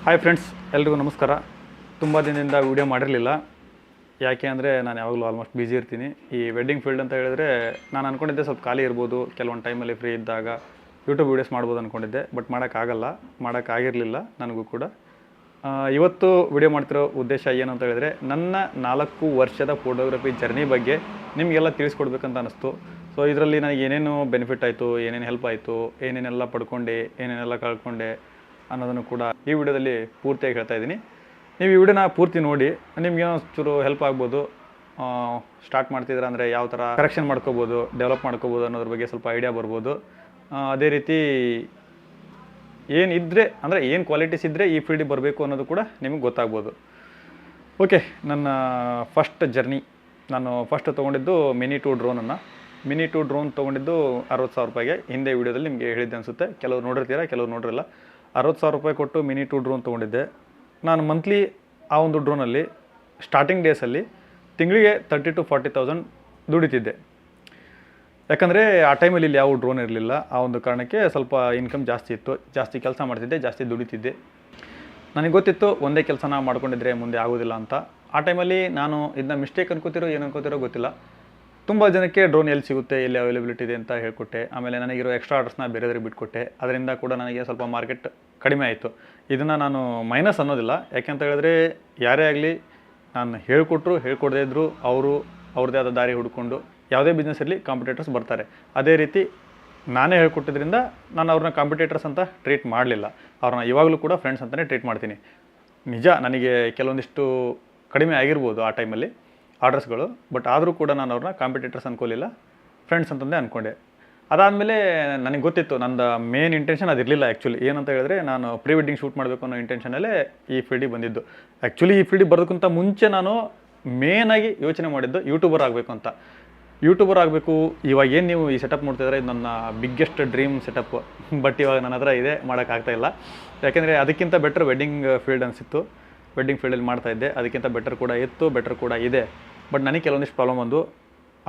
Hi friends, ಎಲ್ರಿಗೂ ನಮಸ್ಕಾರ. ತುಂಬ ದಿನದಿಂದ ವೀಡಿಯೋ ಮಾಡಿರಲಿಲ್ಲ. ಯಾಕೆ ಅಂದರೆ ನಾನು ಯಾವಾಗಲೂ ಆಲ್ಮೋಸ್ಟ್ ಬ್ಯುಸಿ ಇರ್ತೀನಿ. ಈ ವೆಡ್ಡಿಂಗ್ ಫೀಲ್ಡ್ ಅಂತ ಹೇಳಿದ್ರೆ ನಾನು ಅಂದ್ಕೊಂಡಿದ್ದೆ ಸ್ವಲ್ಪ ಖಾಲಿ ಇರ್ಬೋದು, ಕೆಲವೊಂದು ಟೈಮಲ್ಲಿ ಫ್ರೀ ಇದ್ದಾಗ ಯೂಟ್ಯೂಬ್ ವೀಡಿಯೋಸ್ ಮಾಡ್ಬೋದು ಅಂದ್ಕೊಂಡಿದ್ದೆ. ಬಟ್ ಮಾಡೋಕ್ಕಾಗಿರಲಿಲ್ಲ ನನಗೂ ಕೂಡ. ಇವತ್ತು ವಿಡಿಯೋ ಮಾಡ್ತಿರೋ ಉದ್ದೇಶ ಏನು ಅಂತ ಹೇಳಿದ್ರೆ, ನನ್ನ 4 ವರ್ಷದ ಫೋಟೋಗ್ರಫಿ ಜರ್ನಿ ಬಗ್ಗೆ ನಿಮಗೆಲ್ಲ ತಿಳಿಸ್ಕೊಡ್ಬೇಕಂತ ಅನ್ನಿಸ್ತು. ಸೊ ಇದರಲ್ಲಿ ನನಗೆ ಏನೇನು ಬೆನಿಫಿಟ್ ಆಯಿತು, ಏನೇನು ಹೆಲ್ಪ್ ಆಯಿತು, ಏನೇನೆಲ್ಲ ಪಡ್ಕೊಂಡೆ, ಏನೇನೆಲ್ಲ ಕಳ್ಕೊಂಡೆ ಅನ್ನೋದನ್ನು ಕೂಡ ಈ ವಿಡಿಯೋದಲ್ಲಿ ಪೂರ್ತಿಯಾಗಿ ಹೇಳ್ತಾ ಇದ್ದೀನಿ. ನೀವು ಈ ವಿಡಿಯೋನ ಪೂರ್ತಿ ನೋಡಿ, ನಿಮ್ಗೆ ಚೂರು ಹೆಲ್ಪ್ ಆಗ್ಬೋದು. ಸ್ಟಾರ್ಟ್ ಮಾಡ್ತಿದ್ರೆ ಅಂದರೆ ಯಾವ ಥರ ಕರೆಕ್ಷನ್ ಮಾಡ್ಕೋಬೋದು, ಡೆವಲಪ್ ಮಾಡ್ಕೋಬೋದು ಅನ್ನೋದ್ರ ಬಗ್ಗೆ ಸ್ವಲ್ಪ ಐಡಿಯಾ ಬರ್ಬೋದು. ಅದೇ ರೀತಿ ಏನಿದ್ದರೆ ಅಂದರೆ ಏನು ಕ್ವಾಲಿಟೀಸ್ ಇದ್ದರೆ ಈ ಫೀಲ್ಡಿಗೆ ಬರಬೇಕು ಅನ್ನೋದು ಕೂಡ ನಿಮಗೆ ಗೊತ್ತಾಗ್ಬೋದು. ಓಕೆ, ನನ್ನ ಫಸ್ಟ್ ಜರ್ನಿ, ನಾನು ಫಸ್ಟ್ ತೊಗೊಂಡಿದ್ದು ಮಿನಿ 2 ಡ್ರೋನನ್ನು. ಮಿನಿ 2 ಡ್ರೋನ್ ತೊಗೊಂಡಿದ್ದು 60,000 ರೂಪಾಯಿಗೆ. ಹಿಂದೆ ವೀಡಿಯೋದಲ್ಲಿ ನಿಮಗೆ ಹೇಳಿದ್ದೆ ಅನಿಸುತ್ತೆ, ಕೆಲವರು ನೋಡಿರ್ತೀರಾ, ಕೆಲವರು ನೋಡಿರಲ್ಲ. 60,000 ರೂಪಾಯಿ ಕೊಟ್ಟು ಮಿನಿ 2 ಡ್ರೋನ್ ತೊಗೊಂಡಿದ್ದೆ. ನಾನು ಮಂತ್ಲಿ ಆ ಒಂದು ಡ್ರೋನಲ್ಲಿ ಸ್ಟಾರ್ಟಿಂಗ್ ಡೇಸಲ್ಲಿ ತಿಂಗಳಿಗೆ 30,000 to 40,000 ದುಡಿತಿದ್ದೆ. ಯಾಕಂದರೆ ಆ ಟೈಮಲ್ಲಿ ಇಲ್ಲಿ ಯಾವ ಡ್ರೋನ್ ಇರಲಿಲ್ಲ. ಆ ಒಂದು ಕಾರಣಕ್ಕೆ ಸ್ವಲ್ಪ ಇನ್ಕಮ್ ಜಾಸ್ತಿ ಇತ್ತು, ಜಾಸ್ತಿ ಕೆಲಸ ಮಾಡ್ತಿದ್ದೆ, ಜಾಸ್ತಿ ದುಡಿತಿದ್ದೆ. ನನಗೆ ಗೊತ್ತಿತ್ತು ಒಂದೇ ಕೆಲಸನ ಮಾಡ್ಕೊಂಡಿದ್ರೆ ಮುಂದೆ ಆಗೋದಿಲ್ಲ ಅಂತ. ಆ ಟೈಮಲ್ಲಿ ನಾನು ಇದನ್ನ ಮಿಸ್ಟೇಕ್ ಅನ್ಕೋತಿರೋ ಏನು ಅನ್ಕೋತಿರೋ ಗೊತ್ತಿಲ್ಲ, ತುಂಬ ಜನಕ್ಕೆ ಡ್ರೋನ್ ಎಲ್ಲಿ ಸಿಗುತ್ತೆ, ಎಲ್ಲಿ ಅವೈಲೇಬಿಲಿಟಿ ಇದೆ ಅಂತ ಹೇಳ್ಕೊಟ್ಟೆ. ಆಮೇಲೆ ನನಗಿರೋ ಎಕ್ಸ್ಟ್ರಾ ಆರ್ಡರ್ಸ್ನ ಬೇರೆಯವ್ರಿಗೆ ಬಿಟ್ಕೊಟ್ಟೆ. ಅದರಿಂದ ಕೂಡ ನನಗೆ ಸ್ವಲ್ಪ ಮಾರ್ಕೆಟ್ ಕಡಿಮೆ ಆಯಿತು. ಇದನ್ನು ನಾನು ಮೈನಸ್ ಅನ್ನೋದಿಲ್ಲ, ಯಾಕೆಂತ ಹೇಳಿದ್ರೆ ಯಾರೇ ಆಗಲಿ ನಾನು ಹೇಳ್ಕೊಡದೇ ಇದ್ದರೂ ಅವ್ರದ್ದೇ ಆದ ದಾರಿ ಹುಡ್ಕೊಂಡು ಯಾವುದೇ ಬಿಸ್ನೆಸ್ ಇರಲಿ ಕಾಂಪಿಟೇಟರ್ಸ್ ಬರ್ತಾರೆ. ಅದೇ ರೀತಿ ನಾನೇ ಹೇಳ್ಕೊಟ್ಟಿದ್ರಿಂದ ನಾನು ಅವ್ರನ್ನ ಕಾಂಪಿಟೇಟರ್ಸ್ ಅಂತ ಟ್ರೀಟ್ ಮಾಡಲಿಲ್ಲ. ಅವ್ರನ್ನ ಇವಾಗಲೂ ಕೂಡ ಫ್ರೆಂಡ್ಸ್ ಅಂತಲೇ ಟ್ರೀಟ್ ಮಾಡ್ತೀನಿ. ನಿಜ ನನಗೆ ಕೆಲವೊಂದಿಷ್ಟು ಕಡಿಮೆ ಆಗಿರ್ಬೋದು ಆ ಟೈಮಲ್ಲಿ ಆರ್ಡರ್ಸ್ಗಳು, ಬಟ್ ಆದರೂ ಕೂಡ ನಾನು ಅವ್ರನ್ನ ಕಾಂಪಿಟೇಟರ್ಸ್ ಅಂದ್ಕೊಳ್ಳಿಲ್ಲ, ಫ್ರೆಂಡ್ಸ್ ಅಂತಂದೇ ಅಂದ್ಕೊಂಡೆ. ಅದಾದಮೇಲೆ ನನಗೆ ಗೊತ್ತಿತ್ತು ನಂದು ಮೇನ್ ಇಂಟೆನ್ಷನ್ ಅದಿರಲಿಲ್ಲ. ಆ್ಯಕ್ಚುಲಿ ಏನಂತ ಹೇಳಿದ್ರೆ, ನಾನು ಪ್ರೀ ವೆಡ್ಡಿಂಗ್ ಶೂಟ್ ಮಾಡಬೇಕು ಅನ್ನೋ ಇಂಟೆನ್ಷನಲ್ಲೇ ಈ ಫೀಲ್ಡಿಗೆ ಬಂದಿದ್ದು. ಆ್ಯಕ್ಚುಲಿ ಈ ಫೀಲ್ಡಿಗೆ ಬರೋದಕ್ಕಿಂತ ಮುಂಚೆ ನಾನು ಮೇನಾಗಿ ಯೋಚನೆ ಮಾಡಿದ್ದು ಯೂಟ್ಯೂಬರ್ ಆಗಬೇಕು ಅಂತ. ಯೂಟ್ಯೂಬರ್ ಆಗಬೇಕು, ಇವಾಗ ಏನು ನೀವು ಈ ಸೆಟಪ್ ನೋಡ್ತಿದ್ರೆ ಇದು ನನ್ನ ಬಿಗ್ಗೆಸ್ಟ್ ಡ್ರೀಮ್ ಸೆಟಪ್. ಬಟ್ ಇವಾಗ ನನ್ನ ಹತ್ರ ಇದೆ, ಮಾಡೋಕ್ಕಾಗ್ತಾಯಿಲ್ಲ. ಯಾಕೆಂದರೆ ಅದಕ್ಕಿಂತ ಬೆಟರ್ ವೆಡ್ಡಿಂಗ್ ಫೀಲ್ಡ್ ಅನಿಸಿತ್ತು. ವೆಡ್ಡಿಂಗ್ ಫೀಲ್ಡಲ್ಲಿ ಮಾಡ್ತಾಯಿದ್ದೆ, ಅದಕ್ಕಿಂತ ಬೆಟರ್ ಕೂಡ ಇತ್ತು, ಬೆಟರ್ ಕೂಡ ಇದೆ. ಬಟ್ ನನಗೆ ಕೆಲವೊಂದಿಷ್ಟು ಪ್ರಾಬ್ಲಮ್ ಬಂದು,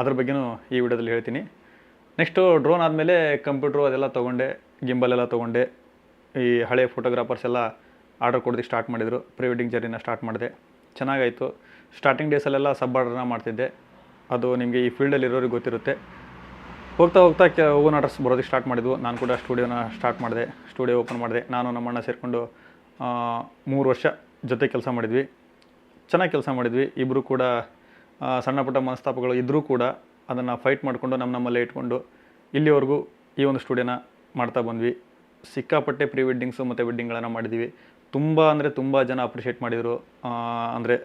ಅದ್ರ ಬಗ್ಗೆಯೂ ಈ ವಿಡಿಯೋದಲ್ಲಿ ಹೇಳ್ತೀನಿ. ನೆಕ್ಸ್ಟು ಡ್ರೋನ್ ಆದಮೇಲೆ ಕಂಪ್ಯೂಟ್ರು ಅದೆಲ್ಲ ತೊಗೊಂಡೆ, ಗಿಂಬಲ್ ಎಲ್ಲ ತೊಗೊಂಡೆ. ಈ ಹಳೆಯ ಫೋಟೋಗ್ರಾಫರ್ಸ್ ಎಲ್ಲ ಆರ್ಡರ್ ಕೊಡೋದಕ್ಕೆ ಸ್ಟಾರ್ಟ್ ಮಾಡಿದರು. ಪ್ರೀ ವೆಡ್ಡಿಂಗ್ ಜರ್ನಿನ ಸ್ಟಾರ್ಟ್ ಮಾಡಿದೆ, ಚೆನ್ನಾಗಾಯಿತು. ಸ್ಟಾರ್ಟಿಂಗ್ ಡೇಸಲ್ಲೆಲ್ಲ ಸಬ್ ಆರ್ಡರ್ನ ಮಾಡ್ತಿದ್ದೆ. ಅದು ನಿಮಗೆ ಈ ಫೀಲ್ಡಲ್ಲಿ ಇರೋರಿಗೆ ಗೊತ್ತಿರುತ್ತೆ. ಹೋಗ್ತಾ ಓನ್ ಆರ್ಡರ್ಸ್ ಬರೋದಕ್ಕೆ ಸ್ಟಾರ್ಟ್ ಮಾಡಿದ್ವು. ನಾನು ಕೂಡ ಸ್ಟುಡಿಯೋನ ಸ್ಟಾರ್ಟ್ ಮಾಡಿದೆ, ಸ್ಟುಡಿಯೋ ಓಪನ್ ಮಾಡಿದೆ. ನಾನು ನಮ್ಮಣ್ಣ ಸೇರಿಕೊಂಡು 3 ವರ್ಷ ಜೊತೆ ಕೆಲಸ ಮಾಡಿದ್ವಿ. ಚೆನ್ನಾಗಿ ಕೆಲಸ ಮಾಡಿದ್ವಿ. ಇಬ್ಬರು ಕೂಡ ಸಣ್ಣ ಪುಟ್ಟ ಮನಸ್ತಾಪಗಳು ಇದ್ದರೂ ಕೂಡ ಅದನ್ನು ಫೈಟ್ ಮಾಡಿಕೊಂಡು ನಮ್ಮಲ್ಲೇ ಇಟ್ಕೊಂಡು ಇಲ್ಲಿವರೆಗೂ ಈ ಒಂದು ಸ್ಟುಡಿಯೋನ ಮಾಡ್ತಾ ಬಂದ್ವಿ. ಸಿಕ್ಕಾಪಟ್ಟೆ ಪ್ರೀ ವೆಡ್ಡಿಂಗ್ಸು ಮತ್ತು ವೆಡ್ಡಿಂಗ್ಗಳನ್ನು ಮಾಡಿದ್ವಿ. ತುಂಬ ಜನ ಅಪ್ರಿಷಿಯೇಟ್ ಮಾಡಿದರು. ಅಂದರೆ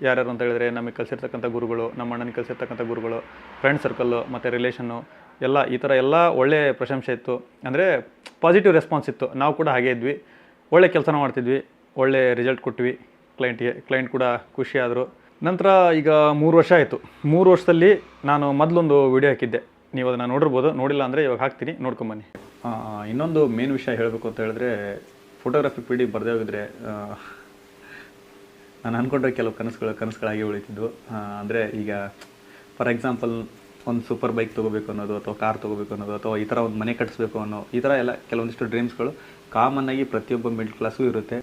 ಯಾರ್ಯಾರು ಅಂತ ಹೇಳಿದ್ರೆ, ನಮಗೆ ಕಲಿಸಿರ್ತಕ್ಕಂಥ ಗುರುಗಳು, ನಮ್ಮ ಅಣ್ಣನಿಗೆ ಕಲಿಸಿರ್ತಕ್ಕಂಥ ಗುರುಗಳು, ಫ್ರೆಂಡ್ ಸರ್ಕಲ್ಲು ಮತ್ತು ರಿಲೇಷನ್ನು ಎಲ್ಲ ಈ ಥರ ಎಲ್ಲ ಒಳ್ಳೆಯ ಪ್ರಶಂಸೆ ಇತ್ತು. ಅಂದರೆ ಪಾಸಿಟಿವ್ ರೆಸ್ಪಾನ್ಸ್ ಇತ್ತು. ನಾವು ಕೂಡ ಹಾಗೇ ಇದ್ವಿ, ಒಳ್ಳೆ ಕೆಲಸನ ಮಾಡ್ತಿದ್ವಿ, ಒಳ್ಳೆ ರಿಸಲ್ಟ್ ಕೊಟ್ವಿ ಕ್ಲೈಂಟ್ ಕೂಡ ಖುಷಿಯಾದರು. ನಂತರ ಈಗ 3 ವರ್ಷ ಆಯಿತು. 3 ವರ್ಷದಲ್ಲಿ ನಾನು ಮೊದಲೊಂದು ವಿಡಿಯೋ ಹಾಕಿದ್ದೆ, ನೀವು ಅದನ್ನು ನೋಡಿರ್ಬೋದು. ನೋಡಿಲ್ಲ ಅಂದರೆ ಇವಾಗ ಹಾಕ್ತೀನಿ, ನೋಡ್ಕೊಂಬನ್ನಿ. ಇನ್ನೊಂದು ಮೇನ್ ವಿಷಯ ಹೇಳಬೇಕು ಅಂತ ಹೇಳಿದ್ರೆ, ಫೋಟೋಗ್ರಫಿ ಫೀಲ್ಡಿಗೆ ಬರದೇ ಹೋಗಿದ್ರೆ ನಾನು ಅಂದ್ಕೊಂಡ್ರೆ ಕೆಲವು ಕನಸುಗಳಾಗಿ ಉಳಿತಿದ್ದು. ಅಂದರೆ ಈಗ ಫಾರ್ ಎಕ್ಸಾಂಪಲ್ ಒಂದು ಸೂಪರ್ ಬೈಕ್ ತೊಗೋಬೇಕು ಅನ್ನೋದು, ಅಥವಾ ಕಾರ್ ತೊಗೋಬೇಕು ಅನ್ನೋದು, ಅಥವಾ ಈ ಥರ ಒಂದು ಮನೆ ಕಟ್ಟಿಸ್ಬೇಕು ಅನ್ನೋ ಈ ಥರ ಎಲ್ಲ ಕೆಲವೊಂದಿಷ್ಟು ಡ್ರೀಮ್ಸ್ಗಳು ಕಾಮನ್ನಾಗಿ ಪ್ರತಿಯೊಬ್ಬ ಮಿಡ್ಲ್ ಕ್ಲಾಸ್ಗೂ ಇರುತ್ತೆ.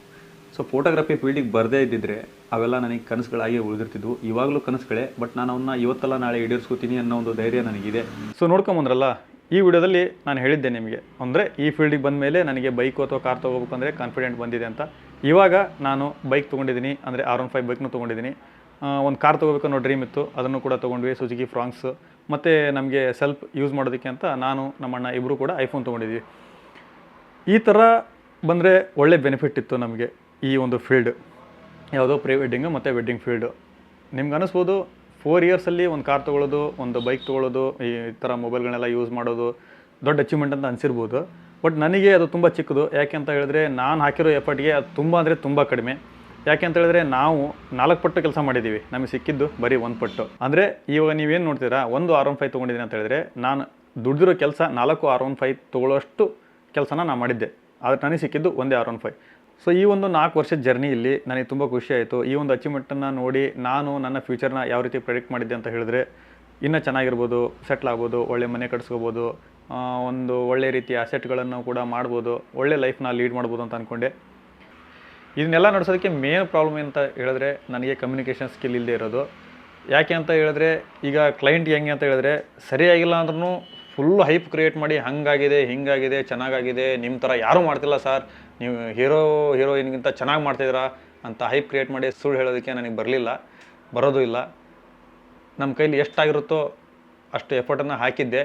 ಸೊ ಫೋಟೋಗ್ರಫಿ ಫೀಲ್ಡಿಗೆ ಬರದೇ ಇದ್ದಿದ್ರೆ ಅವೆಲ್ಲ ನನಗೆ ಕನಸುಗಳಾಗಿ ಉಳಿದಿರ್ತಿದ್ವು. ಇವಾಗಲೂ ಕನಸುಗಳೇ, ಬಟ್ ನಾನು ಅವನ್ನ ಇವತ್ತಲ್ಲ ನಾಳೆ ಈಡೇರಿಸ್ಕೋತೀನಿ ಅನ್ನೋ ಒಂದು ಧೈರ್ಯ ನನಗಿದೆ. ಸೊ ನೋಡ್ಕೊಂಬಂದ್ರಲ್ಲ, ಈ ವಿಡಿಯೋದಲ್ಲಿ ನಾನು ಹೇಳಿದ್ದೆ ನಿಮಗೆ, ಅಂದರೆ ಈ ಫೀಲ್ಡಿಗೆ ಬಂದ ಮೇಲೆ ನನಗೆ ಬೈಕು ಅಥವಾ ಕಾರ್ ತೊಗೋಬೇಕು ಅಂದರೆ ಕಾನ್ಫಿಡೆಂಟ್ ಬಂದಿದೆ ಅಂತ. ಇವಾಗ ನಾನು ಬೈಕ್ ತೊಗೊಂಡಿದ್ದೀನಿ, ಅಂದರೆ R15 ಬೈಕ್ನೂ ತೊಗೊಂಡಿದ್ದೀನಿ. ಒಂದು ಕಾರ್ ತೊಗೋಬೇಕು ಅನ್ನೋ ಡ್ರೀಮ್ ಇತ್ತು, ಅದನ್ನು ಕೂಡ ತೊಗೊಂಡ್ವಿ, ಸುಜುಕಿ ಫ್ರಾಂಕ್ಸ್. ಮತ್ತು ನಮಗೆ ಸೆಲ್ಫ್ ಯೂಸ್ ಮಾಡೋದಕ್ಕೆ ಅಂತ ನಾನು ನಮ್ಮಣ್ಣ ಇಬ್ಬರು ಕೂಡ ಐಫೋನ್ ತೊಗೊಂಡಿದ್ವಿ. ಈ ಥರ ಬಂದರೆ ಒಳ್ಳೆ ಬೆನಿಫಿಟ್ ಇತ್ತು ನಮಗೆ ಈ ಒಂದು ಫೀಲ್ಡ್, ಯಾವುದೋ ಪ್ರೀ ವೆಡ್ಡಿಂಗು ಮತ್ತು ವೆಡ್ಡಿಂಗ್ ಫೀಲ್ಡು. ನಿಮ್ಗೆ ಅನ್ನಿಸ್ಬೋದು 4 ಇಯರ್ಸಲ್ಲಿ ಒಂದು ಕಾರ್ ತೊಗೊಳ್ಳೋದು, ಒಂದು ಬೈಕ್ ತೊಗೊಳ್ಳೋದು, ಈ ಥರ ಮೊಬೈಲ್ಗಳನ್ನೆಲ್ಲ ಯೂಸ್ ಮಾಡೋದು ದೊಡ್ಡ ಅಚೀವ್ಮೆಂಟ್ ಅಂತ ಅನಿಸಿರ್ಬೋದು. ಬಟ್ ನನಗೆ ಅದು ತುಂಬ ಚಿಕ್ಕದು. ಯಾಕೆ ಅಂತ ಹೇಳಿದ್ರೆ, ನಾನು ಹಾಕಿರೋ ಎಫರ್ಟ್ಗೆ ಅದು ತುಂಬ ಕಡಿಮೆ. ಯಾಕೆ ಅಂತ ಹೇಳಿದ್ರೆ, ನಾವು 4 ಪಟ್ಟು ಕೆಲಸ ಮಾಡಿದ್ದೀವಿ, ನಮಗೆ ಸಿಕ್ಕಿದ್ದು ಬರೀ 1 ಪಟ್ಟು. ಅಂದರೆ ಇವಾಗ ನೀವೇನು ನೋಡ್ತೀರಾ, ಒಂದು R15 ತೊಗೊಂಡಿದ್ದೀನಿ ಅಂತ ಹೇಳಿದ್ರೆ, ನಾನು ದುಡ್ದಿರೋ ಕೆಲಸ 4 R15 ತೊಗೊಳ್ಳೋಷ್ಟು ಕೆಲಸನ ನಾನು ಮಾಡಿದ್ದೆ. ಆದರೆ ನನಗೆ ಸಿಕ್ಕಿದ್ದು ಒಂದೇ R15. ಸೊ ಈ ಒಂದು 4 ವರ್ಷದ ಜರ್ನಿಯಲ್ಲಿ ನನಗೆ ತುಂಬ ಖುಷಿ ಆಯಿತು. ಈ ಒಂದು ಅಚೀವ್ಮೆಂಟನ್ನು ನೋಡಿ ನಾನು ನನ್ನ ಫ್ಯೂಚರ್ನ ಯಾವ ರೀತಿ ಪ್ರೆಡಿಕ್ಟ್ ಮಾಡಿದ್ದೆ ಅಂತ ಹೇಳಿದ್ರೆ, ಇನ್ನೂ ಚೆನ್ನಾಗಿರ್ಬೋದು, ಸೆಟ್ಲ್ ಆಗ್ಬೋದು, ಒಳ್ಳೆ ಮನೆ ಕಟ್ಸ್ಕೋಬೋದು, ಒಂದು ಒಳ್ಳೆ ರೀತಿಯ ಅಸೆಟ್ಗಳನ್ನು ಕೂಡ ಮಾಡ್ಬೋದು, ಒಳ್ಳೆ ಲೈಫ್ನ ಲೀಡ್ ಮಾಡ್ಬೋದು ಅಂತ ಅಂದ್ಕೊಂಡೆ. ಇದನ್ನೆಲ್ಲ ನಡೆಸೋದಕ್ಕೆ ಮೇನ್ ಪ್ರಾಬ್ಲಮ್ ಅಂತ ಹೇಳಿದ್ರೆ ನನಗೆ ಕಮ್ಯುನಿಕೇಷನ್ ಸ್ಕಿಲ್ ಇಲ್ಲದೆ ಇರೋದು. ಯಾಕೆ ಅಂತ ಹೇಳಿದ್ರೆ ಈಗ ಕ್ಲೈಂಟ್ ಹೆಂಗೆ ಅಂತ ಹೇಳಿದ್ರೆ ಸರಿಯಾಗಿಲ್ಲ ಅಂದ್ರೂ ಫುಲ್ಲು ಹೈಪ್ ಕ್ರಿಯೇಟ್ ಮಾಡಿ ಹಾಗಾಗಿದೆ ಹಿಂಗಾಗಿದೆ ಚೆನ್ನಾಗಾಗಿದೆ ನಿಮ್ಮ ಥರ ಯಾರೂ ಮಾಡ್ತಿಲ್ಲ ಸರ್, ನೀವು ಹೀರೋಯಿನ್ಗಿಂತ ಚೆನ್ನಾಗಿ ಮಾಡ್ತಿದ್ದೀರಾ ಅಂತ ಹೈಪ್ ಕ್ರಿಯೇಟ್ ಮಾಡಿ ಸುಳ್ಳು ಹೇಳೋದಕ್ಕೆ ನನಗೆ ಬರೋದು ಇಲ್ಲ. ನಮ್ಮ ಕೈಲಿ ಎಷ್ಟಾಗಿರುತ್ತೋ ಅಷ್ಟು ಎಫರ್ಟನ್ನು ಹಾಕಿದ್ದೆ,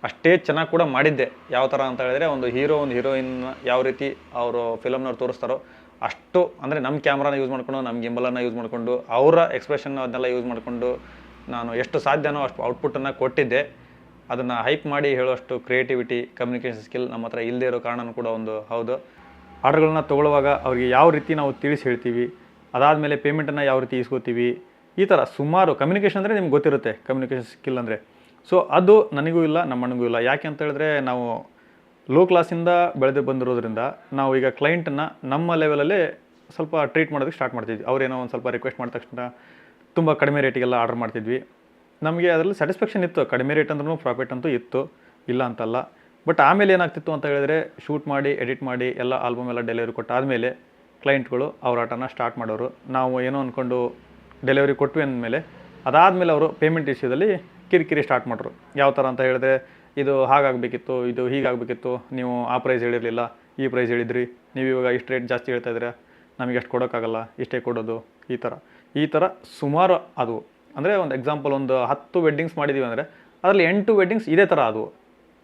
ಅಷ್ಟೇ ಚೆನ್ನಾಗಿ ಕೂಡ ಮಾಡಿದ್ದೆ. ಯಾವ ಥರ ಅಂತ ಹೇಳಿದ್ರೆ ಒಂದು ಹೀರೋಯಿನ್ ಯಾವ ರೀತಿ ಅವರು ಫಿಲಮ್ನವ್ರು ತೋರಿಸ್ತಾರೋ ಅಷ್ಟು, ಅಂದರೆ ನಮ್ಮ ಕ್ಯಾಮ್ರಾನ ಯೂಸ್ ಮಾಡಿಕೊಂಡು ನಮ್ಮ ಗಿಂಬಲನ್ನು ಯೂಸ್ ಮಾಡಿಕೊಂಡು ಅವರ ಎಕ್ಸ್ಪ್ರೆಷನ್ ಅದನ್ನೆಲ್ಲ ಯೂಸ್ ಮಾಡಿಕೊಂಡು ನಾನು ಎಷ್ಟು ಸಾಧ್ಯನೋ ಅಷ್ಟು ಔಟ್ಪುಟ್ಟನ್ನು ಕೊಟ್ಟಿದ್ದೆ. ಅದನ್ನು ಹೈಪ್ ಮಾಡಿ ಹೇಳೋಷ್ಟು ಕ್ರಿಯೇಟಿವಿಟಿ, ಕಮ್ಯುನಿಕೇಷನ್ ಸ್ಕಿಲ್ ನಮ್ಮ ಹತ್ರ ಇಲ್ಲದೆ ಇರೋ ಕಾರಣನೂ ಕೂಡ ಒಂದು ಹೌದು. ಆರ್ಡ್ರ್ಗಳನ್ನ ತೊಗೊಳ್ಳುವಾಗ ಅವ್ರಿಗೆ ಯಾವ ರೀತಿ ನಾವು ತಿಳಿಸಿ ಹೇಳ್ತೀವಿ, ಅದಾದಮೇಲೆ ಪೇಮೆಂಟನ್ನು ಯಾವ ರೀತಿ ಇಸ್ಕೋತೀವಿ, ಈ ಥರ ಸುಮಾರು ಕಮ್ಯುನಿಕೇಷನ್ ಅಂದರೆ ನಿಮ್ಗೆ ಗೊತ್ತಿರುತ್ತೆ ಕಮ್ಯುನಿಕೇಷನ್ ಸ್ಕಿಲ್ ಅಂದರೆ. ಸೊ ಅದು ನನಗೂ ಇಲ್ಲ, ನಮ್ಮ ಅಣ್ಣನಿಗೂ ಇಲ್ಲ. ಯಾಕೆ ಅಂತ ಹೇಳಿದ್ರೆ ನಾವು ಲೋ ಕ್ಲಾಸಿಂದ ಬೆಳೆದು ಬಂದಿರೋದ್ರಿಂದ ನಾವು ಈಗ ಕ್ಲೈಂಟನ್ನು ನಮ್ಮ ಲೆವೆಲಲ್ಲೇ ಸ್ವಲ್ಪ ಟ್ರೀಟ್ ಮಾಡೋದಕ್ಕೆ ಸ್ಟಾರ್ಟ್ ಮಾಡ್ತಿದ್ವಿ. ಅವರೇನೋ ಒಂದು ಸ್ವಲ್ಪ ರಿಕ್ವೆಸ್ಟ್ ಮಾಡಿದ ತಕ್ಷಣ ತುಂಬ ಕಡಿಮೆ ರೇಟಿಗೆಲ್ಲ ಆರ್ಡರ್ ಮಾಡ್ತಿದ್ವಿ. ನಮಗೆ ಅದರಲ್ಲಿ ಸ್ಯಾಟಿಸ್ಫ್ಯಾಕ್ಷನ್ ಇತ್ತು, ಕಡಿಮೆ ರೇಟ್ ಅಂದ್ರೂ ಪ್ರಾಫಿಟ್ ಅಂತೂ ಇತ್ತು, ಇಲ್ಲ ಅಂತಲ್ಲ. ಬಟ್ ಆಮೇಲೆ ಏನಾಗ್ತಿತ್ತು ಅಂತ ಹೇಳಿದ್ರೆ ಶೂಟ್ ಮಾಡಿ ಎಡಿಟ್ ಮಾಡಿ ಎಲ್ಲ ಆಲ್ಬಮ್ ಎಲ್ಲ ಡೆಲಿವರಿ ಕೊಟ್ಟಾದಮೇಲೆ ಕ್ಲೈಂಟ್ಗಳು ಅವ್ರ ಆಟನ ಸ್ಟಾರ್ಟ್ ಮಾಡೋರು. ನಾವು ಏನೋ ಅಂದ್ಕೊಂಡು ಡೆಲಿವರಿ ಕೊಟ್ವಿ ಅಂದಮೇಲೆ ಅದಾದಮೇಲೆ ಅವರು ಪೇಮೆಂಟ್ ವಿಷಯದಲ್ಲಿ ಕಿರಿಕಿರಿ ಸ್ಟಾರ್ಟ್ ಮಾಡ್ರು. ಯಾವ ಥರ ಅಂತ ಹೇಳಿದ್ರೆ ಇದು ಹಾಗಾಗಬೇಕಿತ್ತು, ಇದು ಹೀಗಾಗಬೇಕಿತ್ತು, ನೀವು ಆ ಪ್ರೈಸ್ ಹೇಳಿರಲಿಲ್ಲ, ಈ ಪ್ರೈಸ್ ಹೇಳಿದ್ರಿ, ನೀವು ಇವಾಗ ಇಷ್ಟು ರೇಟ್ ಜಾಸ್ತಿ ಹೇಳ್ತಾ ಇದ್ದೀರಾ, ನಮಗೆ ಅಷ್ಟು ಕೊಡೋಕ್ಕಾಗಲ್ಲ, ಇಷ್ಟೇ ಕೊಡೋದು, ಈ ಥರ ಸುಮಾರು ಅದು. ಅಂದರೆ ಒಂದು ಎಕ್ಸಾಂಪಲ್ ಒಂದು 10 ವೆಡ್ಡಿಂಗ್ಸ್ ಮಾಡಿದ್ದೀವಿ ಅಂದರೆ ಅದರಲ್ಲಿ 8 ವೆಡ್ಡಿಂಗ್ಸ್ ಇದೇ ಥರ ಆದವು.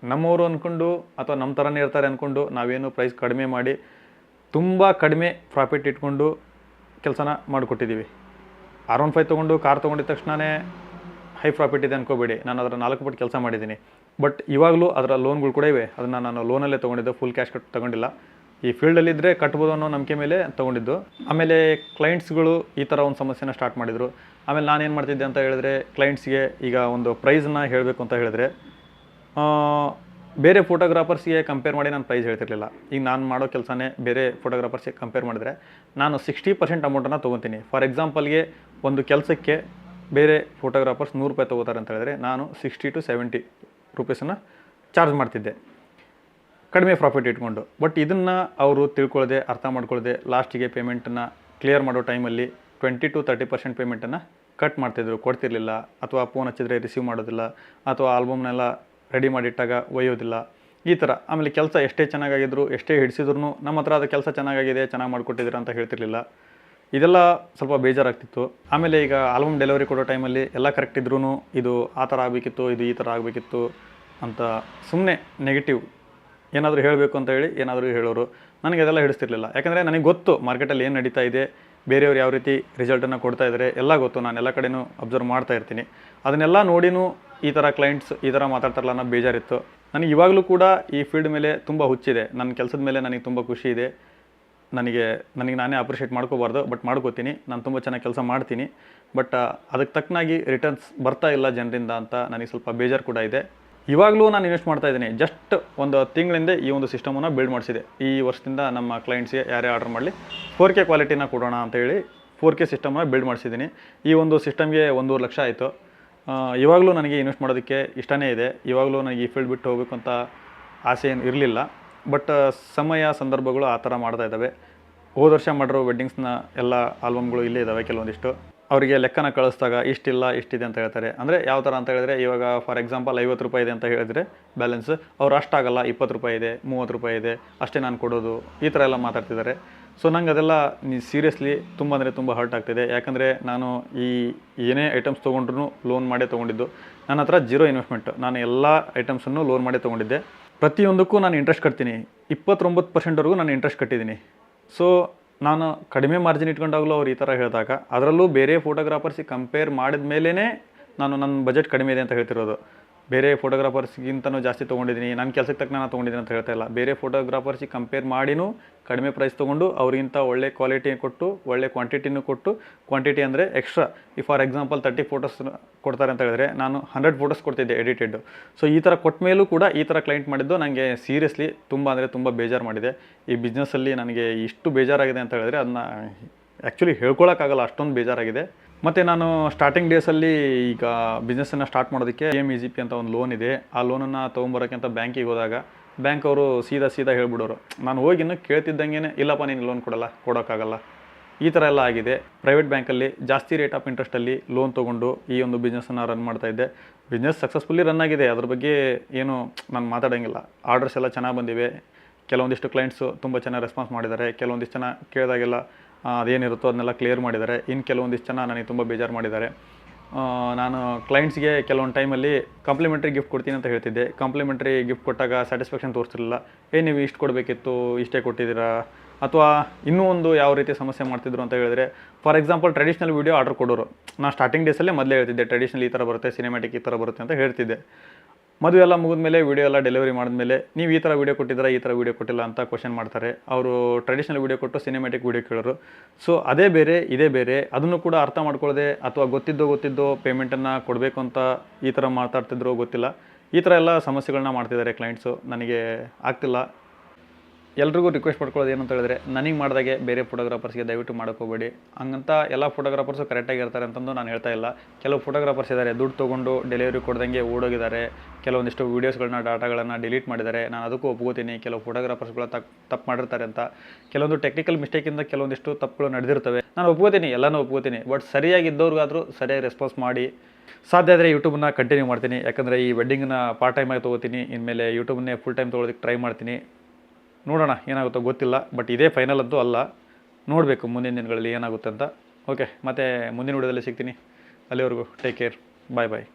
ನಮ್ಮವರು ಅಂದ್ಕೊಂಡು ಅಥವಾ ನಮ್ಮ ಥರನೇ ಇರ್ತಾರೆ ಅಂದ್ಕೊಂಡು ನಾವೇನು ಪ್ರೈಸ್ ಕಡಿಮೆ ಮಾಡಿ ತುಂಬ ಕಡಿಮೆ ಪ್ರಾಫಿಟ್ ಇಟ್ಕೊಂಡು ಕೆಲಸನ ಮಾಡಿಕೊಟ್ಟಿದ್ದೀವಿ. R15 ತೊಗೊಂಡು ಕಾರ್ ತೊಗೊಂಡಿದ್ದ ತಕ್ಷಣವೇ ಹೈ ಪ್ರಾಫಿಟ್ ಇದೆ ಅನ್ಕೋಬೇಡಿ. ನಾನು ಅದರ 4 ಪಟ್ಟು ಕೆಲಸ ಮಾಡಿದ್ದೀನಿ. ಬಟ್ ಇವಾಗಲೂ ಅದರ ಲೋನ್ಗಳು ಕೂಡ ಇವೆ. ಅದನ್ನು ನಾನು ಲೋನಲ್ಲೇ ತೊಗೊಂಡಿದ್ದು, ಫುಲ್ ಕ್ಯಾಶ್ ಕಟ್ ತೊಗೊಂಡಿಲ್ಲ. ಈ ಫೀಲ್ಡಲ್ಲಿದ್ದರೆ ಕಟ್ಬೋದು ಅನ್ನೋ ನಂಬಿಕೆ ಮೇಲೆ ತೊಗೊಂಡಿದ್ದು. ಆಮೇಲೆ ಕ್ಲೈಂಟ್ಸ್ಗಳು ಈ ಥರ ಒಂದು ಸಮಸ್ಯೆನ ಸ್ಟಾರ್ಟ್ ಮಾಡಿದರು. ಆಮೇಲೆ ನಾನೇನು ಮಾಡ್ತಿದ್ದೆ ಅಂತ ಹೇಳಿದ್ರೆ ಕ್ಲೈಂಟ್ಸ್ಗೆ ಈಗ ಒಂದು ಪ್ರೈಸನ್ನ ಹೇಳಬೇಕು ಅಂತ ಹೇಳಿದ್ರೆ ಬೇರೆ ಫೋಟೋಗ್ರಾಫರ್ಸ್ಗೆ ಕಂಪೇರ್ ಮಾಡಿ ನಾನು ಪ್ರೈಸ್ ಹೇಳ್ತಿರ್ಲಿಲ್ಲ. ಈಗ ನಾನು ಮಾಡೋ ಕೆಲಸನೇ ಬೇರೆ ಫೋಟೋಗ್ರಾಫರ್ಸ್ಗೆ ಕಂಪೇರ್ ಮಾಡಿದ್ರೆ ನಾನು 60% ಅಮೌಂಟನ್ನು ತೊಗೊತೀನಿ. ಫಾರ್ ಎಕ್ಸಾಂಪಲ್ಗೆ ಒಂದು ಕೆಲಸಕ್ಕೆ ಬೇರೆ ಫೋಟೋಗ್ರಾಫರ್ಸ್ 100 ರೂಪಾಯಿ ತೊಗೋತಾರೆ ಅಂತ ಹೇಳಿದ್ರೆ ನಾನು 60 to 70 ರೂಪೀಸನ್ನು ಚಾರ್ಜ್ ಮಾಡ್ತಿದ್ದೆ, ಕಡಿಮೆ ಪ್ರಾಫಿಟ್ ಇಟ್ಕೊಂಡು. ಬಟ್ ಇದನ್ನು ಅವರು ತಿಳ್ಕೊಳ್ಳದೆ, ಅರ್ಥ ಮಾಡ್ಕೊಳ್ಳದೆ ಲಾಸ್ಟಿಗೆ ಪೇಮೆಂಟನ್ನು ಕ್ಲಿಯರ್ ಮಾಡೋ ಟೈಮಲ್ಲಿ 20 to 30% ಪೇಮೆಂಟನ್ನು ಕಟ್ ಮಾಡ್ತಿದ್ರು, ಕೊಡ್ತಿರ್ಲಿಲ್ಲ. ಅಥವಾ ಫೋನ್ ಹಚ್ಚಿದ್ರೆ ರಿಸೀವ್ ಮಾಡೋದಿಲ್ಲ, ಅಥವಾ ಆಲ್ಬಮ್ನೆಲ್ಲ ರೆಡಿ ಮಾಡಿಟ್ಟಾಗ ಒಯ್ಯೋದಿಲ್ಲ, ಈ ಥರ. ಆಮೇಲೆ ಕೆಲಸ ಎಷ್ಟೇ ಚೆನ್ನಾಗಾಗಿದ್ರು, ಎಷ್ಟೇ ಹಿಡಿಸಿದ್ರು ನಮ್ಮ ಹತ್ರ ಅದು ಕೆಲಸ ಚೆನ್ನಾಗಾಗಿದೆ, ಚೆನ್ನಾಗಿ ಮಾಡಿಕೊಟ್ಟಿದ್ದೀರಾ ಅಂತ ಹೇಳ್ತಿರ್ಲಿಲ್ಲ. ಇದೆಲ್ಲ ಸ್ವಲ್ಪ ಬೇಜಾರಾಗ್ತಿತ್ತು. ಆಮೇಲೆ ಈಗ ಆಲ್ಬಮ್ ಡೆಲಿವರಿ ಕೊಡೋ ಟೈಮಲ್ಲಿ ಎಲ್ಲ ಕರೆಕ್ಟ್ ಇದ್ರೂ ಇದು ಆ ಥರ ಆಗಬೇಕಿತ್ತು, ಇದು ಈ ಥರ ಆಗಬೇಕಿತ್ತು ಅಂತ ಸುಮ್ಮನೆ ನೆಗೆಟಿವ್ ಏನಾದರೂ ಹೇಳಬೇಕು ಅಂತ ಹೇಳಿ ಏನಾದರೂ ಹೇಳೋರು. ನನಗೆ ಅದೆಲ್ಲ ಹಿಡಿಸ್ತಿರ್ಲಿಲ್ಲ. ಯಾಕಂದರೆ ನನಗೆ ಗೊತ್ತು ಮಾರ್ಕೆಟಲ್ಲಿ ಏನು ನಡೀತಾ ಇದೆ, ಬೇರೆಯವ್ರು ಯಾವ ರೀತಿ ರಿಸಲ್ಟನ್ನು ಕೊಡ್ತಾ ಇದ್ದಾರೆ ಎಲ್ಲ ಗೊತ್ತು. ನಾನು ಎಲ್ಲ ಕಡೆನೂ ಅಬ್ಸರ್ವ್ ಮಾಡ್ತಾ ಇರ್ತೀನಿ. ಅದನ್ನೆಲ್ಲ ನೋಡಿನೂ ಈ ಥರ ಕ್ಲೈಂಟ್ಸ್ ಈ ಥರ ಮಾತಾಡ್ತಾರಲ್ಲ ಅನ್ನೋ ಬೇಜಾರಿತ್ತು. ನನಗೆ ಇವಾಗಲೂ ಕೂಡ ಈ ಫೀಲ್ಡ್ ಮೇಲೆ ತುಂಬ ಹುಚ್ಚಿದೆ. ನನ್ನ ಕೆಲಸದ ಮೇಲೆ ನನಗೆ ತುಂಬ ಖುಷಿ ಇದೆ. ನನಗೆ ನಾನೇ ಅಪ್ರಿಷಿಯೇಟ್ ಮಾಡ್ಕೋಬಾರ್ದು, ಬಟ್ ಮಾಡ್ಕೋತೀನಿ. ನಾನು ತುಂಬ ಚೆನ್ನಾಗಿ ಕೆಲಸ ಮಾಡ್ತೀನಿ. ಬಟ್ ಅದಕ್ಕೆ ತಕ್ಕನಾಗಿ ರಿಟರ್ನ್ಸ್ ಬರ್ತಾ ಇಲ್ಲ ಜನರಿಂದ ಅಂತ ನನಗೆ ಸ್ವಲ್ಪ ಬೇಜಾರು ಕೂಡ ಇದೆ. ಇವಾಗಲೂ ನಾನು ಇನ್ವೆಸ್ಟ್ ಮಾಡ್ತಾ ಇದ್ದೀನಿ. ಜಸ್ಟ್ ಒಂದು ತಿಂಗಳಿಂದ ಈ ಒಂದು ಸಿಸ್ಟಮನ್ನು ಬಿಲ್ಡ್ ಮಾಡಿಸಿದೆ. ಈ ವರ್ಷದಿಂದ ನಮ್ಮ ಕ್ಲೈಂಟ್ಸ್ಗೆ ಯಾರೇ ಆರ್ಡರ್ ಮಾಡಲಿ 4K ಕ್ವಾಲಿಟಿನ ಕೊಡೋಣ ಅಂತೇಳಿ 4K ಸಿಸ್ಟಮನ್ನು ಬಿಲ್ಡ್ ಮಾಡಿಸಿದ್ದೀನಿ. ಈ ಒಂದು ಸಿಸ್ಟಮ್ಗೆ 1.5 ಲಕ್ಷ ಆಯಿತು. ಇವಾಗಲೂ ನನಗೆ ಇನ್ವೆಸ್ಟ್ ಮಾಡೋದಕ್ಕೆ ಇಷ್ಟನೇ ಇದೆ. ಇವಾಗಲೂ ನನಗೆ ಈ ಫೀಲ್ಡ್ ಬಿಟ್ಟು ಹೋಗಬೇಕು ಅಂತ ಆಸೆ ಏನು ಇರಲಿಲ್ಲ. ಬಟ್ ಸಮಯ ಸಂದರ್ಭಗಳು ಆ ಥರ ಮಾಡ್ತಾ ಇದ್ದಾವೆ. ಹೋದ ವರ್ಷ ಮಾಡಿರೋ ವೆಡ್ಡಿಂಗ್ಸ್ನ ಎಲ್ಲ ಆಲ್ಬಮ್ಗಳು ಇಲ್ಲೇ ಇದ್ದಾವೆ. ಕೆಲವೊಂದಿಷ್ಟು ಅವರಿಗೆ ಲೆಕ್ಕನ ಕಳಿಸಿದಾಗ ಇಷ್ಟಿಲ್ಲ ಇಷ್ಟಿದೆ ಅಂತ ಹೇಳ್ತಾರೆ. ಅಂದರೆ ಯಾವ ಥರ ಅಂತ ಹೇಳಿದ್ರೆ ಇವಾಗ ಫಾರ್ ಎಕ್ಸಾಂಪಲ್ 50 ರೂಪಾಯಿ ಇದೆ ಅಂತ ಹೇಳಿದ್ರೆ ಬ್ಯಾಲೆನ್ಸ್, ಅವ್ರು ಅಷ್ಟಾಗಲ್ಲ, 20 ರೂಪಾಯಿ ಇದೆ, 30 ರೂಪಾಯಿ ಇದೆ, ಅಷ್ಟೇ ನಾನು ಕೊಡೋದು, ಈ ಥರ ಎಲ್ಲ ಮಾತಾಡ್ತಿದ್ದಾರೆ. ಸೊ ನಂಗೆ ಅದೆಲ್ಲ ಸೀರಿಯಸ್ಲಿ ತುಂಬ ಅಂದರೆ ತುಂಬ ಹರ್ಟ್ ಆಗ್ತಿದೆ. ಯಾಕಂದರೆ ನಾನು ಈ ಏನೇ ಐಟಮ್ಸ್ ತೊಗೊಂಡ್ರೂ ಲೋನ್ ಮಾಡೇ ತೊಗೊಂಡಿದ್ದು. ನನ್ನ ಹತ್ರ 0 ಇನ್ವೆಸ್ಟ್ಮೆಂಟ್. ನಾನು ಎಲ್ಲ ಐಟಮ್ಸನ್ನು ಲೋನ್ ಮಾಡೇ ತೊಗೊಂಡಿದ್ದೆ. ಪ್ರತಿಯೊಂದಕ್ಕೂ ನಾನು ಇಂಟ್ರೆಸ್ಟ್ ಕಟ್ತೀನಿ. 29%ವರೆಗೂ ನಾನು ಇಂಟ್ರೆಸ್ಟ್ ಕಟ್ಟಿದ್ದೀನಿ. ಸೊ ನಾನು ಕಡಿಮೆ ಮಾರ್ಜಿನ್ ಇಟ್ಕೊಂಡಾಗಲೂ ಅವ್ರು ಈ ಥರ ಹೇಳಿದಾಗ, ಅದರಲ್ಲೂ ಬೇರೆ ಫೋಟೋಗ್ರಾಫರ್ಸಿಗೆ ಕಂಪೇರ್ ಮಾಡಿದ ಮೇಲೇ ನಾನು ನನ್ನ ಬಜೆಟ್ ಕಡಿಮೆ ಇದೆ ಅಂತ ಹೇಳ್ತಿರೋದು. ಬೇರೆ ಫೋಟೋಗ್ರಾಫರ್ಸ್ಗಿಂತನೂ ಜಾಸ್ತಿ ತೊಗೊಂಡಿದ್ದೀನಿ, ನನ್ನ ಕೆಲಸಕ್ಕೆ ತಕ್ಕ ನಾನು ತೊಗೊಂಡಿದ್ದೀನಿ ಅಂತ ಹೇಳ್ತಾ ಇಲ್ಲ. ಬೇರೆ ಫೋಟೋಗ್ರಾಫರ್ಸಿಗೆ ಕಂಪೇರ್ ಮಾಡಿನೂ ಕಡಿಮೆ ಪ್ರೈಸ್ ತೊಗೊಂಡು ಅವ್ರಿಗಿಂತ ಒಳ್ಳೆ ಕ್ವಾಲಿಟಿ ಕೊಟ್ಟು, ಒಳ್ಳೆ ಕ್ವಾಂಟಿಟಿನೂ ಕೊಟ್ಟು, ಕ್ವಾಂಟಿಟಿ ಅಂದರೆ ಎಕ್ಸ್ಟ್ರಾ. ಈ ಫಾರ್ ಎಕ್ಸಾಂಪಲ್ 30 ಫೋಟೋಸ್ ಕೊಡ್ತಾರೆ ಅಂತ ಹೇಳಿದ್ರೆ ನಾನು 100 ಫೋಟೋಸ್ ಕೊಡ್ತಿದ್ದೆ ಎಡಿಟೆಡ್. ಸೊ ಈ ಥರ ಕೊಟ್ಟ ಮೇಲೂ ಕೂಡ ಈ ಥರ ಕ್ಲೈಂಟ್ ಮಾಡಿದ್ದು ನನಗೆ ಸೀರಿಯಸ್ಲಿ ತುಂಬ ಅಂದರೆ ತುಂಬ ಬೇಜಾರು ಮಾಡಿದೆ. ಈ ಬಿಸ್ನೆಸ್ಸಲ್ಲಿ ನನಗೆ ಇಷ್ಟು ಬೇಜಾರಾಗಿದೆ ಅಂತ ಹೇಳಿದ್ರೆ ಅದನ್ನ ಆ್ಯಕ್ಚುಲಿ ಹೇಳ್ಕೊಳಕ್ಕಾಗಲ್ಲ, ಅಷ್ಟೊಂದು ಬೇಜಾರಾಗಿದೆ. ಮತ್ತು ನಾನು ಸ್ಟಾರ್ಟಿಂಗ್ ಡೇಸಲ್ಲಿ ಈಗ ಬಿಸ್ನೆಸ್ಸನ್ನು ಸ್ಟಾರ್ಟ್ ಮಾಡೋದಕ್ಕೆ PMEGP ಅಂತ ಒಂದು ಲೋನ್ ಇದೆ. ಆ ಲೋನನ್ನು ತೊಗೊಂಬರೋಕ್ಕೆ ಅಂತ ಬ್ಯಾಂಕಿಗೆ ಹೋದಾಗ ಬ್ಯಾಂಕ್ ಅವರು ಸೀದಾ ಹೇಳ್ಬಿಡೋರು. ನಾನು ಹೋಗಿ ಇನ್ನೂ ಕೇಳ್ತಿದ್ದಂಗೆ ಇಲ್ಲಪ್ಪ ನೀನು ಲೋನ್ ಕೊಡೋಕ್ಕಾಗಲ್ಲ, ಈ ಥರ ಎಲ್ಲ ಆಗಿದೆ. ಪ್ರೈವೇಟ್ ಬ್ಯಾಂಕಲ್ಲಿ ಜಾಸ್ತಿ ರೇಟ್ ಆಫ್ ಇಂಟ್ರೆಸ್ಟಲ್ಲಿ ಲೋನ್ ತೊಗೊಂಡು ಈ ಒಂದು ಬಿಸ್ನೆಸ್ಸನ್ನು ರನ್ ಮಾಡ್ತಾಯಿದ್ದೆ. ಬಿಸ್ನೆಸ್ ಸಕ್ಸಸ್ಫುಲ್ಲಿ ರನ್ ಆಗಿದೆ, ಅದ್ರ ಬಗ್ಗೆ ಏನು ನಾನು ಮಾತಾಡೋಂಗಿಲ್ಲ. ಆರ್ಡರ್ಸ್ ಎಲ್ಲ ಚೆನ್ನಾಗಿ ಬಂದಿವೆ. ಕೆಲವೊಂದಿಷ್ಟು ಕ್ಲೈಂಟ್ಸು ತುಂಬ ಚೆನ್ನಾಗಿ ರೆಸ್ಪಾನ್ಸ್ ಮಾಡಿದ್ದಾರೆ. ಕೆಲವೊಂದಿಷ್ಟು ಜನ ಕೇಳಿದಾಗೆಲ್ಲ ಅದೇನಿರುತ್ತೋ ಅದನ್ನೆಲ್ಲ ಕ್ಲಿಯರ್ ಮಾಡಿದ್ದಾರೆ. ಇನ್ನು ಕೆಲವೊಂದಿಷ್ಟು ಜನ ನನಗೆ ತುಂಬ ಬೇಜಾರು ಮಾಡಿದ್ದಾರೆ. ನಾನು ಕ್ಲೈಂಟ್ಸ್ಗೆ ಕೆಲವೊಂದು ಟೈಮಲ್ಲಿ ಕಾಂಪ್ಲಿಮೆಂಟ್ರಿ ಗಿಫ್ಟ್ ಕೊಡ್ತೀನಿ ಅಂತ ಹೇಳ್ತಿದ್ದೆ. ಕಾಂಪ್ಲಿಮೆಂಟ್ರಿ ಗಿಫ್ಟ್ ಕೊಟ್ಟಾಗ ಸ್ಯಾಟಿಸ್ಫ್ಯಾಕ್ಷನ್ ತೋರಿಸ್ತಿರಲಿಲ್ಲ. ನೀವು ಇಷ್ಟು ಕೊಡಬೇಕಿತ್ತು, ಇಷ್ಟೇ ಕೊಟ್ಟಿದ್ದೀರಾ, ಅಥವಾ ಇನ್ನೂ ಒಂದು ಯಾವ ರೀತಿ ಸಮಸ್ಯೆ ಮಾಡ್ತಿದ್ರು ಅಂತ ಹೇಳಿದ್ರೆ, for example traditional video order ಕೊಡೋರು. ನಾನು ಸ್ಟಾರ್ಟಿಂಗ್ ಡೇಸಲ್ಲೇ ಮೊದಲೇ ಹೇಳ್ತಿದ್ದೆ, ಟ್ರೆಡಿಷ್ನಲ್ ಈ ಥರ ಬರುತ್ತೆ, ಸಿನಿಮ್ಯಾಟಿಕ್ ಈ ಥರ ಬರುತ್ತೆ ಅಂತ ಹೇಳ್ತಿದ್ದೆ. ಮದುವೆ ಎಲ್ಲ ಮುಗಿದ್ಮೇಲೆ ವೀಡಿಯೋ ಎಲ್ಲ ಡೆಲಿವರಿ ಮಾಡಿದ್ಮೇಲೆ ನೀವು ಈ ಥರ ವೀಡಿಯೋ ಕೊಟ್ಟಿದ್ದೀರಾ, ಈ ಥರ ವೀಡಿಯೋ ಕೊಟ್ಟಿಲ್ಲ ಅಂತ ಕ್ವಶನ್ ಮಾಡ್ತಾರೆ. ಅವರು ಟ್ರೆಡಿಷ್ನಲ್ ವೀಡಿಯೋ ಕೊಟ್ಟು ಸಿನಿಮ್ಯಾಟಿಕ್ ವೀಡಿಯೋ ಕೇಳೋರು. ಸೊ ಅದೇ ಬೇರೆ ಇದೇ ಬೇರೆ. ಅದನ್ನು ಕೂಡ ಅರ್ಥ ಮಾಡ್ಕೊಳ್ಳದೆ ಅಥವಾ ಗೊತ್ತಿದ್ದೋ ಪೇಮೆಂಟನ್ನು ಕೊಡಬೇಕು ಅಂತ ಈ ಥರ ಮಾತಾಡ್ತಿದ್ರು, ಗೊತ್ತಿಲ್ಲ. ಈ ಥರ ಎಲ್ಲ ಸಮಸ್ಯೆಗಳನ್ನ ಮಾಡ್ತಿದ್ದಾರೆ ಕ್ಲೈಂಟ್ಸು. ನನಗೆ ಆಗ್ತಿಲ್ಲ. ಎಲ್ರಿಗೂ ರಿಕ್ವೆಸ್ಟ್ ಮಾಡ್ಕೊಳ್ಳೋದು ಏನಂತ ಹೇಳಿದ್ರೆ, ನನಗೆ ಮಾಡಿದಾಗೆ ಬೇರೆ ಫೋಟೋಗ್ರಾಫರ್ಸ್ಗೆ ದಯವಿಟ್ಟು ಮಾಡೋಕ್ಕೋಗಬೇಡಿ. ಹಂಗಂತ ಎಲ್ಲ ಫೋಟೋಗ್ರಾಫರ್ಸು ಕರೆಕ್ಟಾಗಿರ್ತಾರೆ ಅಂತಂದು ನಾನು ಹೇಳ್ತಾ ಇಲ್ಲ. ಕೆಲವು ಫೋಟೋಗ್ರಾಫರ್ಸ್ ಇದ್ದಾರೆ, ದುಡ್ಡು ತೊಗೊಂಡು ಡೆಲಿವರಿ ಕೊಡ್ದಂಗೆ ಓಡೋಗಿದ್ದಾರೆ. ಕೆಲವೊಂದಿಷ್ಟು ವೀಡಿಯೋಸ್ಗಳನ್ನ ಡಾಟಾಗಳನ್ನು ಡಿಲೀಟ್ ಮಾಡಿದ್ದಾರೆ. ನಾನು ಅದಕ್ಕೂ ಒಪ್ಕೋತೀನಿ, ಕೆಲವು ಫೋಟೋಗ್ರಾಫರ್ಸ್ಗಳು ತಪ್ಪು ಮಾಡಿರ್ತಾರೆ ಅಂತ. ಕೆಲವೊಂದು ಟೆಕ್ನಿಕಲ್ ಮಿಸ್ಟೇಕಿಂದ ಕೆಲವೊಂದಿಷ್ಟು ತಪ್ಪುಗಳು ನಡೆದಿರ್ತವೆ. ನಾನು ಒಪ್ಕೋತೀನಿ, ಎಲ್ಲನೂ ಒಪ್ಕೋತೀನಿ. ಬಟ್ ಸರಿಯಾಗಿದ್ದವ್ರಿಗಾದರೂ ಸರಿಯಾಗಿ ರೆಸ್ಪಾನ್ಸ್ ಮಾಡಿ. ಸಾಧ್ಯ ಆದರೆ ಯೂಟ್ಯೂಬನ್ನ ಕಂಟಿನ್ಯೂ ಮಾಡ್ತೀನಿ. ಯಾಕಂದರೆ ಈ ವೆಡ್ಡಿಂಗ್ನ ಪಾರ್ಟ್ ಟೈಮಾಗಿ ತೊಗೋತೀನಿ. ಇನ್ಮೇಲೆ ಯೂಟ್ಯೂಬನ್ನೇ ಫುಲ್ ಟೈಮ್ ತೊಗೊಳೋದಕ್ಕೆ ಟ್ರೈ ಮಾಡ್ತೀನಿ. ನೋಡೋಣ ಏನಾಗುತ್ತೋ ಗೊತ್ತಿಲ್ಲ. ಬಟ್ ಇದೇ ಫೈನಲ್ ಅಂತೂ ಅಲ್ಲ. ನೋಡಬೇಕು ಮುಂದಿನ ದಿನಗಳಲ್ಲಿ ಏನಾಗುತ್ತೆ ಅಂತ. ಓಕೆ, ಮತ್ತೆ ಮುಂದಿನ ವಿಡಿಯೋದಲ್ಲಿ ಸಿಗ್ತೀನಿ. ಅಲ್ಲಿವರೆಗೂ ಟೇಕ್ ಕೇರ್. ಬಾಯ್ ಬಾಯ್.